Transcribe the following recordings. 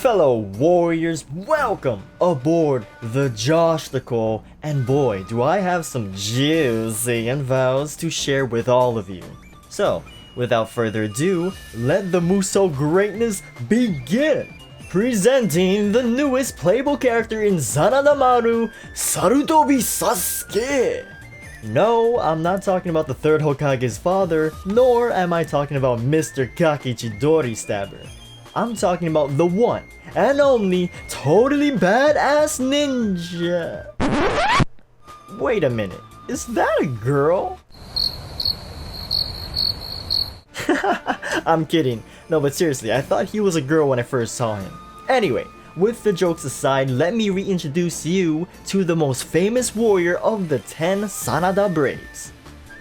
fellow warriors, welcome aboard the Joshticle, and boy do I have some juicy vows to share with all of you. So, without further ado, let the Musou greatness begin! Presenting the newest playable character in Sanada Maru, Sarutobi Sasuke! No, I'm not talking about the third Hokage's father, nor am I talking about Mr. Kakichidori Stabber. I'm talking about the one and only totally badass ninja. Wait a minute, is that a girl? I'm kidding. No, but seriously, I thought he was a girl when I first saw him. Anyway, with the jokes aside, let me reintroduce you to the most famous warrior of the 10 Sanada Braves.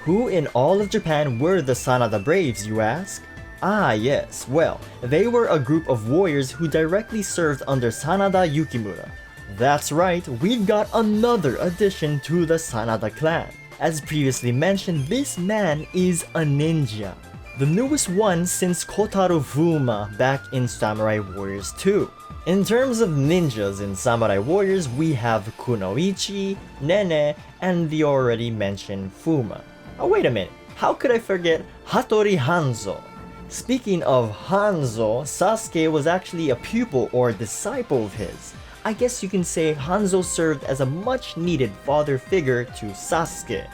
Who in all of Japan were the Sanada Braves, you ask? Ah yes, well, they were a group of warriors who directly served under Sanada Yukimura. That's right, we've got another addition to the Sanada clan. As previously mentioned, this man is a ninja. The newest one since Kotaro Fuma back in Samurai Warriors 2. In terms of ninjas in Samurai Warriors, we have Kunoichi, Nene, and the already mentioned Fuma. Oh wait a minute, how could I forget Hattori Hanzo? Speaking of Hanzo, Sasuke was actually a pupil or disciple of his. I guess you can say Hanzo served as a much needed father figure to Sasuke.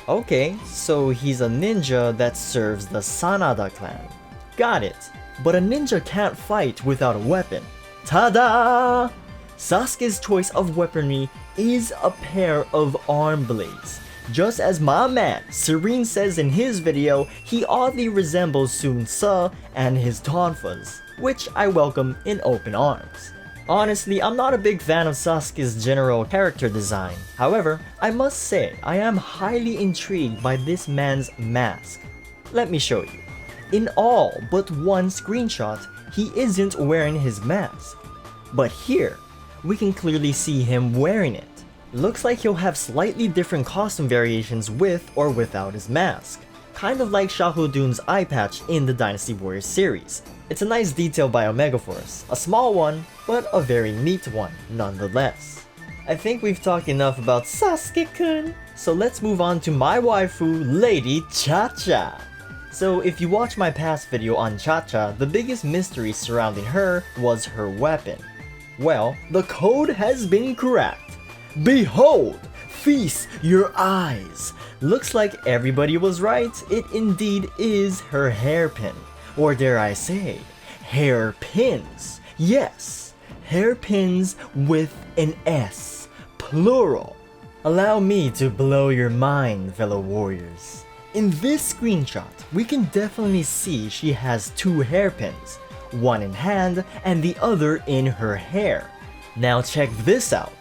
Okay, so he's a ninja that serves the Sanada clan. Got it. But a ninja can't fight without a weapon. Ta-da! Sasuke's choice of weaponry is a pair of arm blades. Just as my man Serene says in his video, he oddly resembles Sun Tzu and his tonfas, which I welcome in open arms. Honestly, I'm not a big fan of Sasuke's general character design. However, I must say I am highly intrigued by this man's mask. Let me show you. In all but one screenshot, he isn't wearing his mask. But here, we can clearly see him wearing it. Looks like he'll have slightly different costume variations with or without his mask. Kind of like Shahodoon's eye patch in the Dynasty Warriors series. It's a nice detail by Omega Force, a small one, but a very neat one nonetheless. I think we've talked enough about Sasuke-kun, so let's move on to my waifu, Lady Chacha. So if you watch my past video on Chacha, the biggest mystery surrounding her was her weapon. Well, the code has been cracked. Behold! Feast your eyes! Looks like everybody was right, it indeed is her hairpin. Or dare I say, hairpins. Yes, hairpins with an S, plural. Allow me to blow your mind, fellow warriors. In this screenshot, we can definitely see she has two hairpins, one in hand and the other in her hair. Now check this out.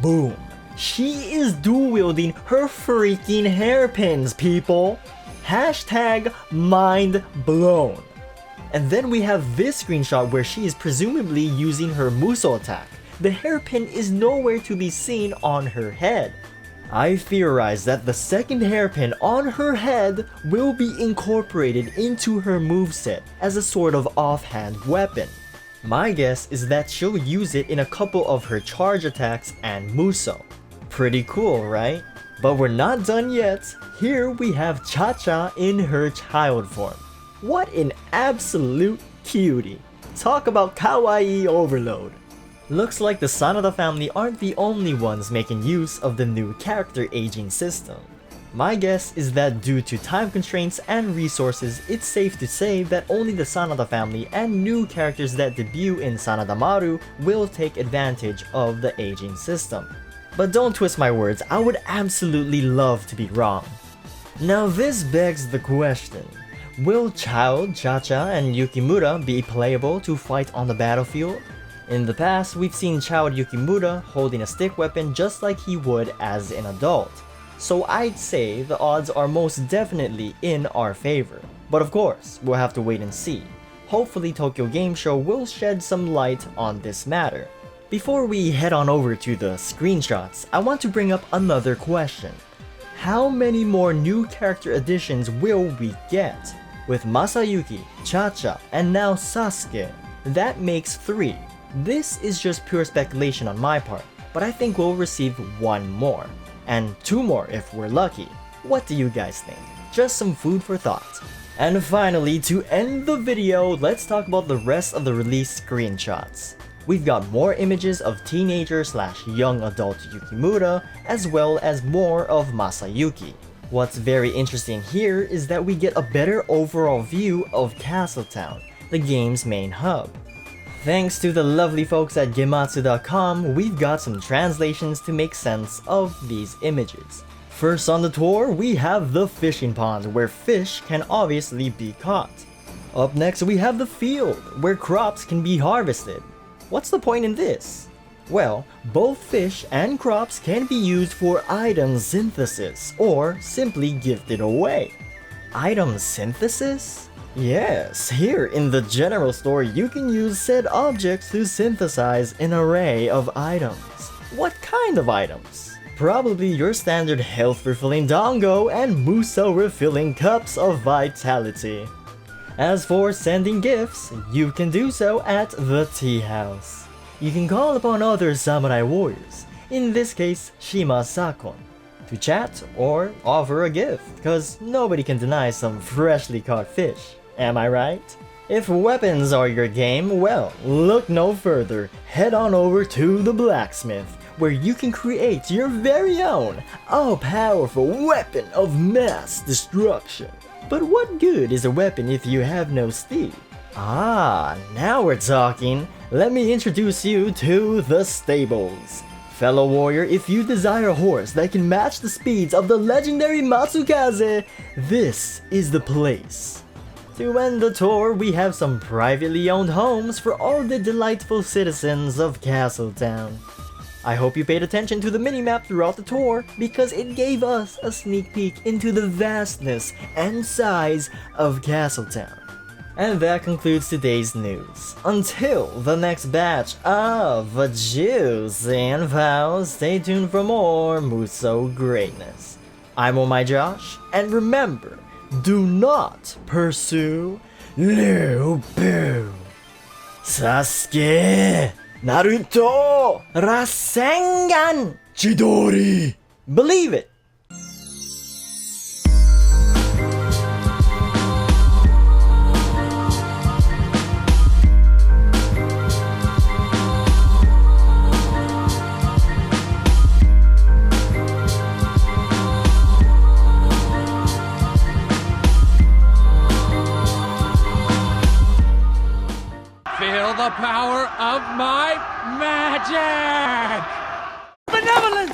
Boom! She is dual wielding her freaking hairpins, people! Hashtag mind blown. And then we have this screenshot where she is presumably using her Musou attack. The hairpin is nowhere to be seen on her head. I theorize that the second hairpin on her head will be incorporated into her moveset as a sort of offhand weapon. My guess is that she'll use it in a couple of her charge attacks and Musou. Pretty cool, right? But we're not done yet. Here we have Chacha in her child form. What an absolute cutie. Talk about kawaii overload. Looks like the Sanada family aren't the only ones making use of the new character aging system. My guess is that due to time constraints and resources, it's safe to say that only the Sanada family and new characters that debut in Sanada Maru will take advantage of the aging system. But don't twist my words, I would absolutely love to be wrong. Now this begs the question, will Child, Chacha, and Yukimura be playable to fight on the battlefield? In the past, we've seen Child Yukimura holding a stick weapon just like he would as an adult. So I'd say the odds are most definitely in our favor. But of course, we'll have to wait and see. Hopefully Tokyo Game Show will shed some light on this matter. Before we head on over to the screenshots, I want to bring up another question. How many more new character additions will we get? With Masayuki, Chacha, and now Sasuke, that makes 3. This is just pure speculation on my part, but I think we'll receive 1 more, and 2 more if we're lucky. What do you guys think? Just some food for thought. And finally, to end the video, let's talk about the rest of the release screenshots. We've got more images of teenager/young adult Yukimura, as well as more of Masayuki. What's very interesting here is that we get a better overall view of Castletown, the game's main hub. Thanks to the lovely folks at Gematsu.com, we've got some translations to make sense of these images. First on the tour, we have the fishing pond, where fish can obviously be caught. Up next, we have the field, where crops can be harvested. What's the point in this? Well, both fish and crops can be used for item synthesis, or simply gifted away. Item synthesis? Yes, here in the general store you can use said objects to synthesize an array of items. What kind of items? Probably your standard health refilling dongo and Musou refilling cups of vitality. As for sending gifts, you can do so at the tea house. You can call upon other Samurai Warriors, in this case Shima-sakon, to chat or offer a gift, cause nobody can deny some freshly caught fish, am I right? If weapons are your game, well, look no further, head on over to the blacksmith, where you can create your very own all-powerful weapon of mass destruction. But what good is a weapon if you have no steel? Ah, now we're talking. Let me introduce you to the stables. Fellow warrior, if you desire a horse that can match the speeds of the legendary Matsukaze, this is the place. To end the tour, we have some privately owned homes for all the delightful citizens of Castletown. I hope you paid attention to the minimap throughout the tour because it gave us a sneak peek into the vastness and size of Castletown. And that concludes today's news. Until the next batch of juicy info, stay tuned for more Musou greatness. I'm OhhhmyJosh, and remember, do not pursue Liu Bu. Sasuke! Naruto! Rasengan! Chidori! Believe it! Feel the power of my magic! Benevolence!